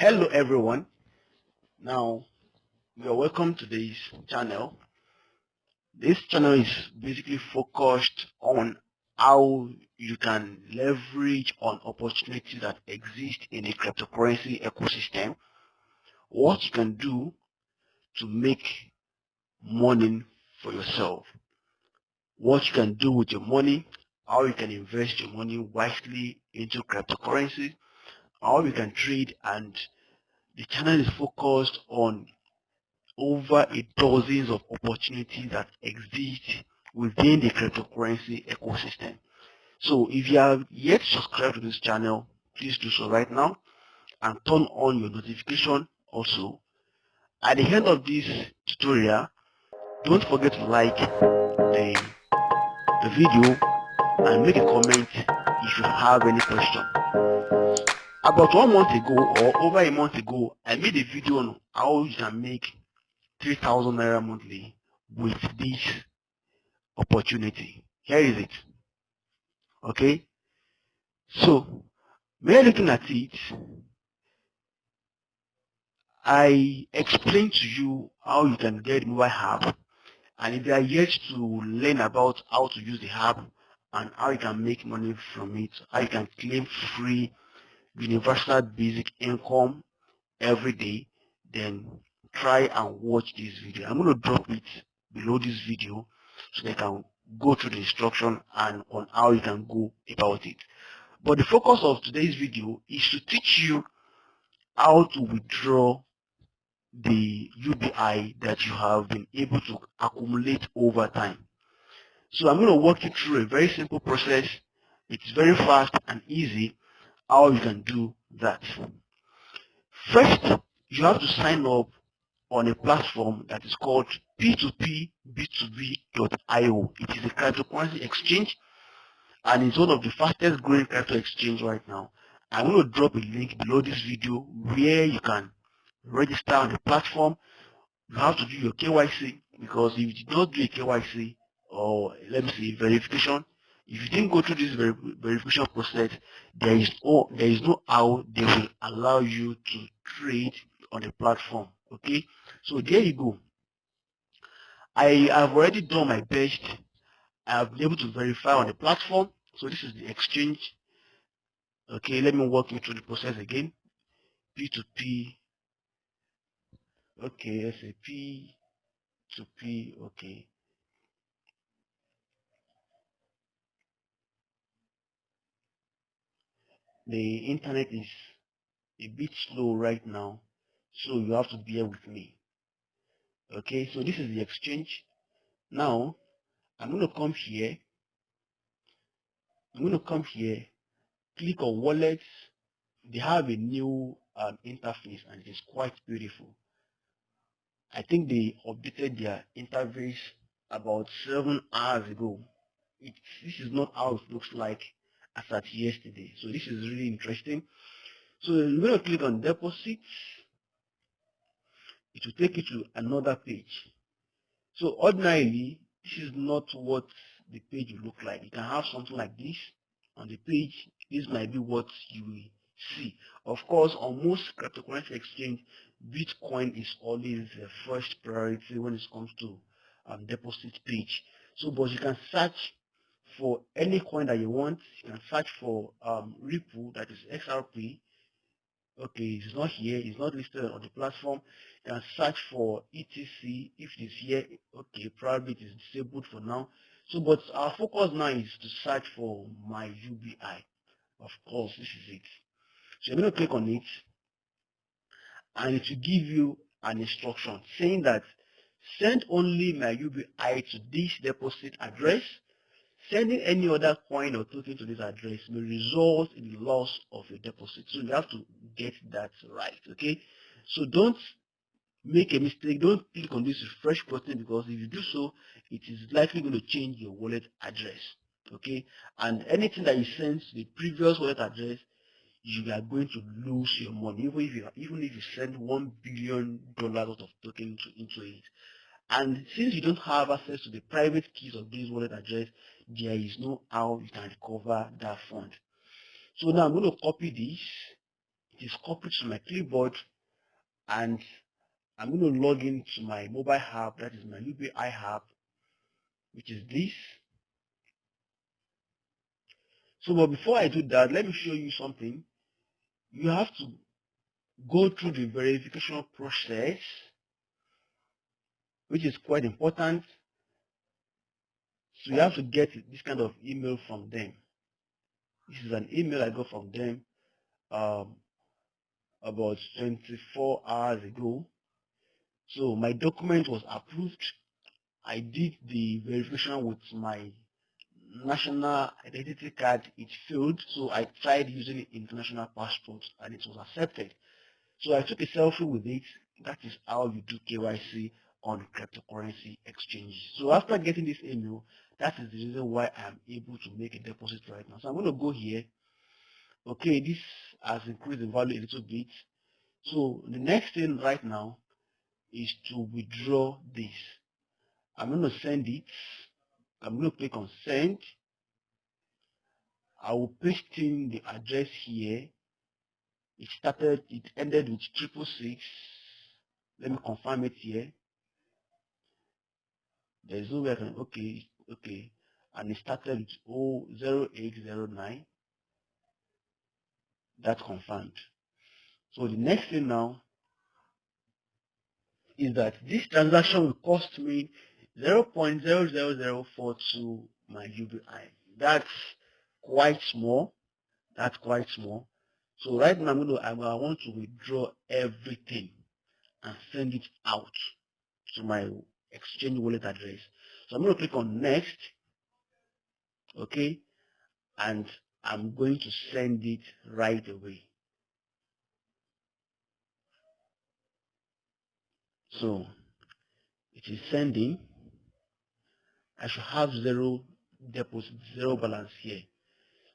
Hello everyone. Now you are welcome to this channel. This channel is basically focused on how you can leverage on opportunities that exist in a cryptocurrency ecosystem, what you can do to make money for yourself, what you can do with your money, how you can invest your money wisely into cryptocurrency, how you can trade, and the channel is focused on over a dozens of opportunities that exist within the cryptocurrency ecosystem. So if you have yet subscribed to this channel, please do so right now and turn on your notification also. At the end of this tutorial, don't forget to like the video and make a comment if you have any question. About 1 month ago or over a month ago, I made a video on how you can make 3,000 naira monthly with this opportunity. Here is it. Okay. So when you're looking at it, I explained to you how you can get mobile app, and if you are yet to learn about how to use the app and how you can make money from it, how you can claim free universal basic income every day, then try and watch this video. I'm going to drop it below this video so they can go through the instruction and on how you can go about it. But the focus of today's video is to teach you how to withdraw the UBI that you have been able to accumulate over time. So I'm going to walk you through a very simple process. It's very fast and easy how you can do that. First, you have to sign up on a platform that is called P2P-B2B.io. It is a cryptocurrency exchange and it's one of the fastest growing crypto exchange right now. I'm going to drop a link below this video where you can register on the platform. You have to do your KYC because if you did not do a KYC or let me say verification, if you didn't go through this verification process, there is no how they will allow you to trade on the platform. Okay, so there you go. I have already done my best. I have been able to verify on the platform. So this is the exchange. Okay, let me walk you through the process again. P2P. Okay, let's say P2P. Okay. The internet is a bit slow right now, so you have to bear with me. Okay, so this is the exchange. Now, I'm going to come here. Click on wallets. They have a new interface and it is quite beautiful. I think they updated their interface about 7 hours ago. This is not how it looks like as at yesterday. So this is really interesting. So you're going to click on deposits. It will take you to another page. So ordinarily, this is not what the page will look like. You can have something like this on the page. This might be what you will see. Of course, on most cryptocurrency exchange, Bitcoin is always the first priority when it comes to deposit page. So, but you can search for any coin that you want. You can search for Ripple, that is XRP. Okay, it's not here, it's not listed on the platform. You can search for ETC if it is here. Okay, probably it is disabled for now. So, but our focus now is to search for MYUBI. Of course, this is it. So you're going to click on it and it will give you an instruction saying that send only MYUBI to this deposit address. Sending any other coin or token to this address may result in the loss of your deposit. So you have to get that right, okay? So don't make a mistake. Don't click on this refresh button because if you do so, it is likely going to change your wallet address, okay? And anything that you send to the previous wallet address, you are going to lose your money, even if you send $1 billion worth of token into it. And since you don't have access to the private keys of this wallet address, there is no how you can recover that fund. So now I'm going to copy this. is copied to my clipboard, and I'm going to log into my mobile app, that is my MYUBI app, which is this. So, but before I do that, let me show you something. You have to go through the verification process, which is quite important. So you have to get this kind of email from them. This is an email I got from them about 24 hours ago. So my document was approved. I did the verification with my national identity card. It failed, so I tried using international passport and it was accepted. So I took a selfie with it. That is how you do KYC on cryptocurrency exchanges. So after getting this email, that is the reason why I'm able to make a deposit right now. So I'm going to go here. Okay, this has increased in value a little bit. So the next thing right now is to withdraw this. I'm going to send it. I'm going to click on send. I will paste in the address here. It ended with 666. Let me confirm it here. There is no way I can, okay. And it started with 0809. That's confirmed. So the next thing now is that this transaction will cost me 0.00042 my UBI. That's quite small. That's quite small. So right now I want to withdraw everything and send it out to my exchange wallet address. So I'm going to click on next. Okay. And I'm going to send it right away. So it is sending. I should have zero deposit, zero balance here.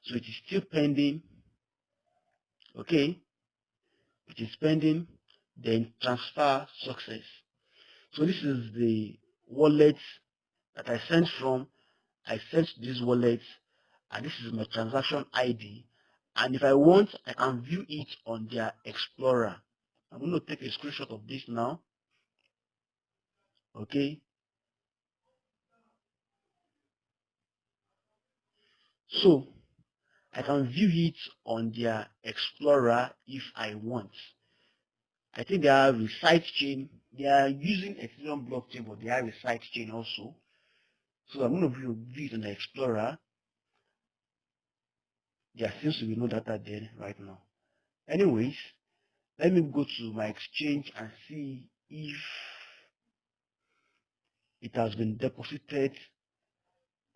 So it is still pending. Okay, it is pending. Then transfer success. So this is the wallet that I sent from. I sent this wallet, and this is my transaction ID. And if I want, I can view it on their Explorer. I'm going to take a screenshot of this now. Okay. So I can view it on their Explorer if I want. I think they have a side chain. They are using Ethereum blockchain, but they have a side chain also. So I'm going to view it on the Explorer. There seems to be no data there right now. Anyways, let me go to my exchange and see if it has been deposited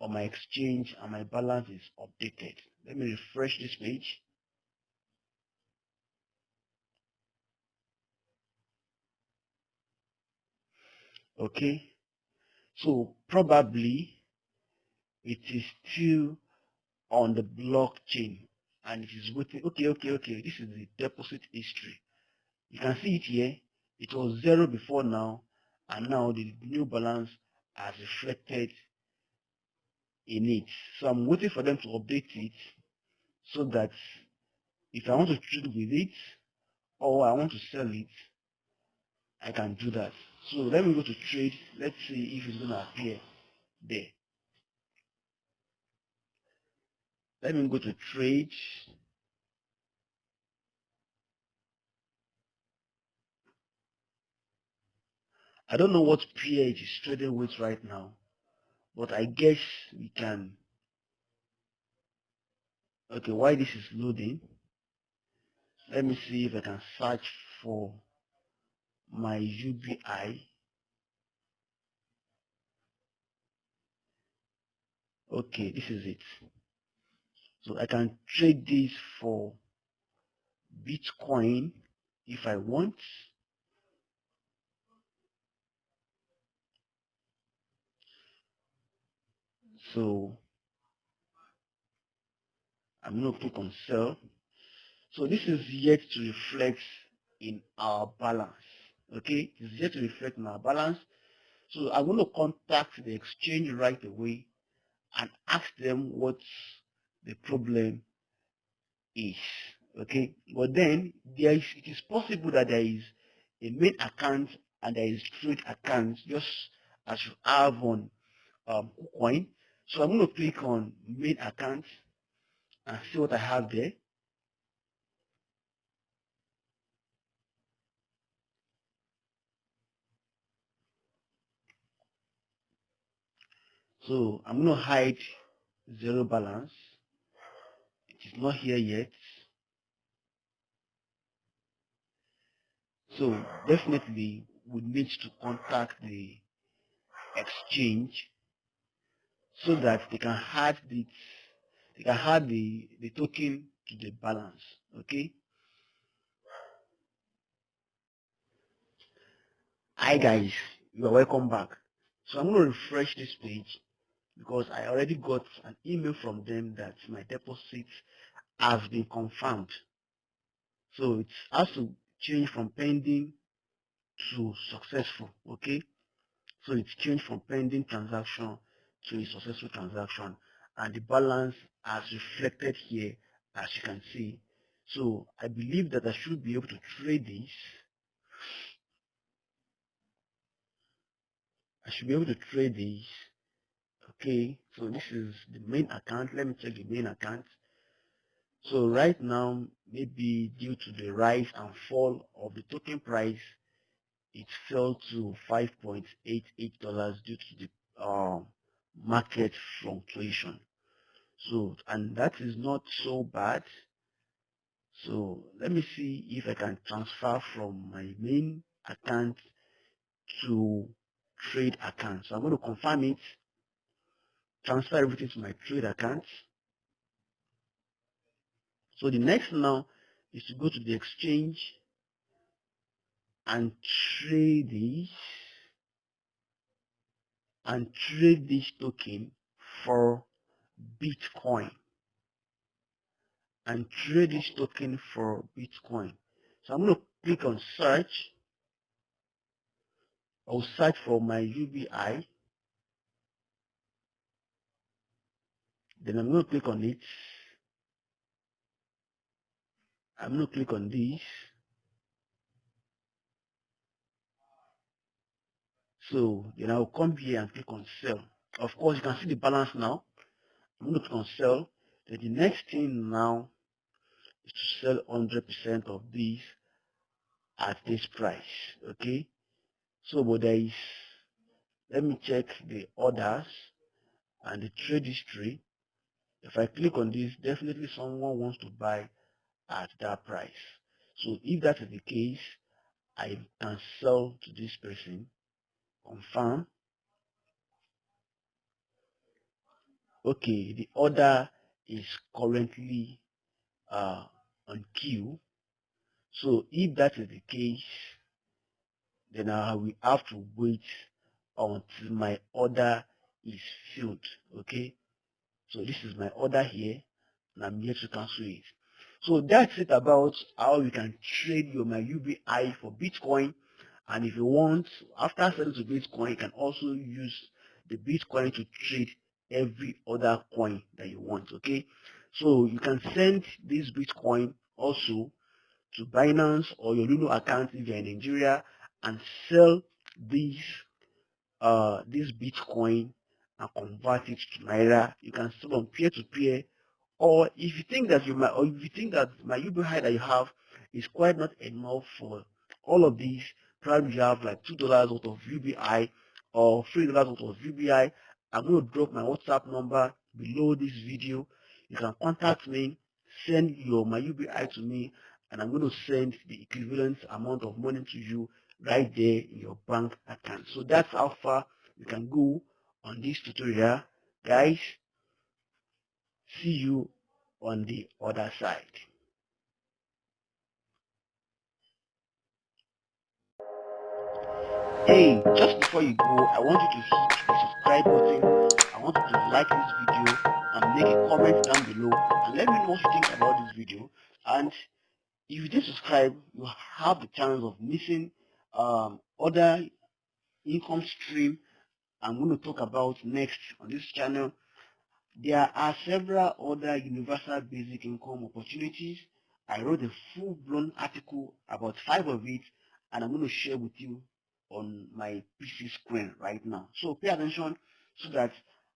on my exchange and my balance is updated. Let me refresh this page. Okay, so probably it is still on the blockchain and it is waiting. Okay. This is the deposit history. You can see it here. It was 0 before now, and now the new balance has reflected in it. So I'm waiting for them to update it so that if I want to trade with it or I want to sell it, I can do that. So let me go to trade. Let's see if it's going to appear there. Let me go to trade. I don't know what pair it is trading with right now, but I guess we can. Okay, while this is loading, let me see if I can search for my UBI. Okay, this is it. So I can trade this for Bitcoin if I want. So I'm going to click on sell. So this is yet to reflect in our balance. Okay, it's yet to reflect in our balance. So I'm going to contact the exchange right away and ask them what the problem is. Okay, but then it is possible that there is a main account and there is trade account, just as you have on KuCoin. So I'm going to click on main account and see what I have there. So I'm going to hide zero balance. It is not here yet. So definitely we need to contact the exchange so that they can add the token to the balance. Okay. Hi guys, you are welcome back. So I'm going to refresh this page because I already got an email from them that my deposit has been confirmed. So it has to change from pending to successful. Okay. So it's changed from pending transaction to a successful transaction, and the balance as reflected here, as you can see. So I believe that I should be able to trade this. I should be able to trade this. Okay, so this is the main account. Let me check the main account. So right now, maybe due to the rise and fall of the token price, it fell to $5.88 due to the market fluctuation. So, and that is not so bad. So let me see if I can transfer from my main account to trade account. So I'm going to confirm it, transfer everything to my trade account. So the next now is to go to the exchange and trade this token for Bitcoin. And trade this token for Bitcoin. So I'm going to click on search. I'll search for my UBI. Then I'm going to click on it. I'm going to click on this. So then I'll come here and click on sell. Of course, you can see the balance now. I'm going to click on sell. Then the next thing now is to sell 100% of this at this price. Okay. So, but there is, let me check the orders and the trade history. If I click on this, definitely someone wants to buy at that price. So if that is the case, I can sell to this person, confirm. Okay, the order is currently on queue. So if that is the case, then I will have to wait until my order is filled. Okay, so this is my order here, and I'm here to cancel it. So that's it about how you can trade your MYUBI for Bitcoin. And if you want, after selling to Bitcoin, you can also use the Bitcoin to trade every other coin that you want. Okay, so you can send this Bitcoin also to Binance or your Lulu account if you're in Nigeria and sell these this Bitcoin and convert it to Naira. You can sell on peer-to-peer, or if you think that my UBI that you have is quite not enough for all of these, probably you have like $2 worth of UBI or $3 worth of UBI. I'm going to drop my WhatsApp number below this video. You can contact me, send my UBI to me, and I'm going to send the equivalent amount of money to you right there in your bank account. So that's how far we can go on this tutorial. Guys, see you on the other side. Hey, just before you go, I want you to hit the subscribe button. I want you to like this video and make a comment down below and let me know what you think about this video. And if you did subscribe, you have the chance of missing other income stream I'm going to talk about next on this channel. There are several other universal basic income opportunities I wrote a full-blown article about 5 of it, and I'm going to share with you on my PC screen right now. So pay attention so that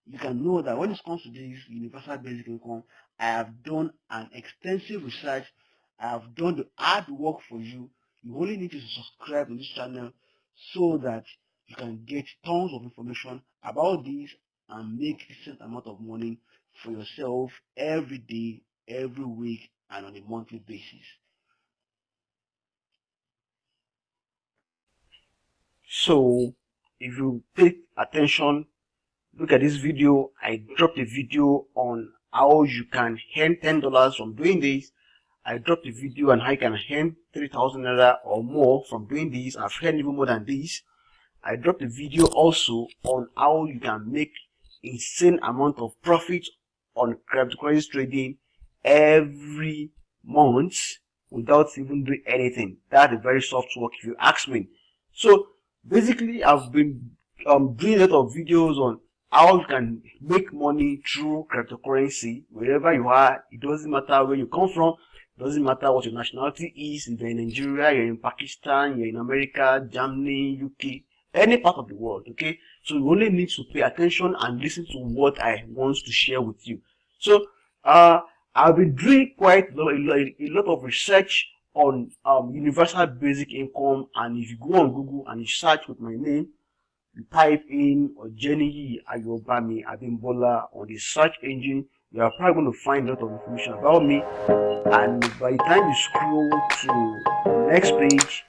you can know that when it comes to this universal basic income, I have done an extensive research. I have done the hard work for you. You only need to subscribe to this channel so that you can get tons of information about this and make a decent amount of money for yourself every day, every week, and on a monthly basis. So if you pay attention, look at this video. I dropped a video on how you can earn $10 from doing this. I dropped a video on how you can earn 3,000 naira or more from doing this. I've earned even more than this. I dropped a video also on how you can make insane amount of profit on cryptocurrency trading every month without even doing anything. That's a very soft work if you ask me. So basically, I've been doing a lot of videos on how you can make money through cryptocurrency wherever you are. It doesn't matter where you come from. It doesn't matter what your nationality is. If you're in Nigeria, you're in Pakistan, you're in America, Germany, UK, any part of the world. Okay, so you only need to pay attention and listen to what I want to share with you. So I've been doing quite a lot of research on universal basic income, and if you go on Google and you search with my name, you type in Jenny Ayobami Abimbola on the search engine, you are probably going to find a lot of information about me. And by the time you scroll to the next page,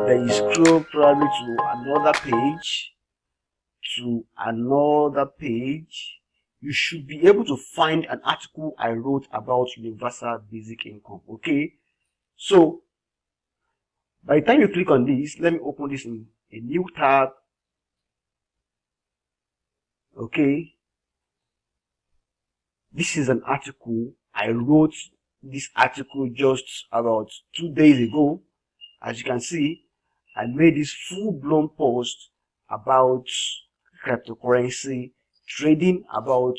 then you scroll probably to another page, you should be able to find an article I wrote about universal basic income. Okay, so by the time you click on this, let me open this in a new tab. Okay, this is an article I wrote. This article just about 2 days ago. As you can see, I made this full-blown post about cryptocurrency trading, about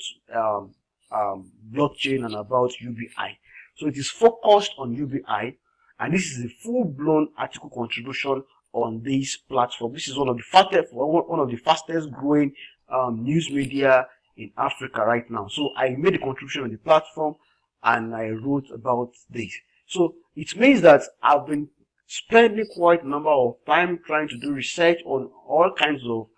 blockchain, and about UBI. So it is focused on UBI, and this is a full-blown article contribution on this platform. This is one of the fastest growing news media in Africa right now. So I made a contribution on the platform and I wrote about this. So it means that I've been spending quite a number of time trying to do research on all kinds of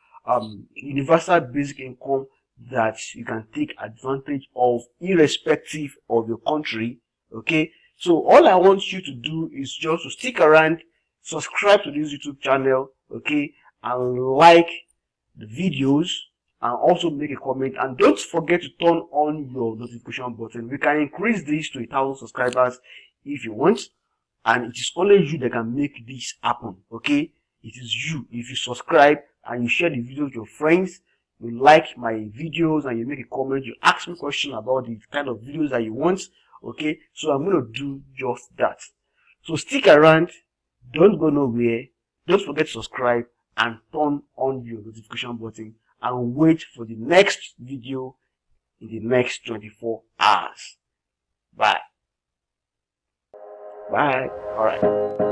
universal basic income that you can take advantage of irrespective of your country. Okay, so all I want you to do is just to stick around, subscribe to this YouTube channel, okay, and like the videos, and also make a comment, and don't forget to turn on your notification button. We can increase this to 1,000 subscribers if you want, and it is only you that can make this happen. Okay, it is you. If you subscribe and you share the video with your friends, you like my videos, and you make a comment, you ask me questions about the kind of videos that you want. Okay, so I'm going to do just that. So stick around, don't go nowhere, don't forget to subscribe and turn on your notification button, and wait for the next video in the next 24 hours. Bye. Bye. Alright.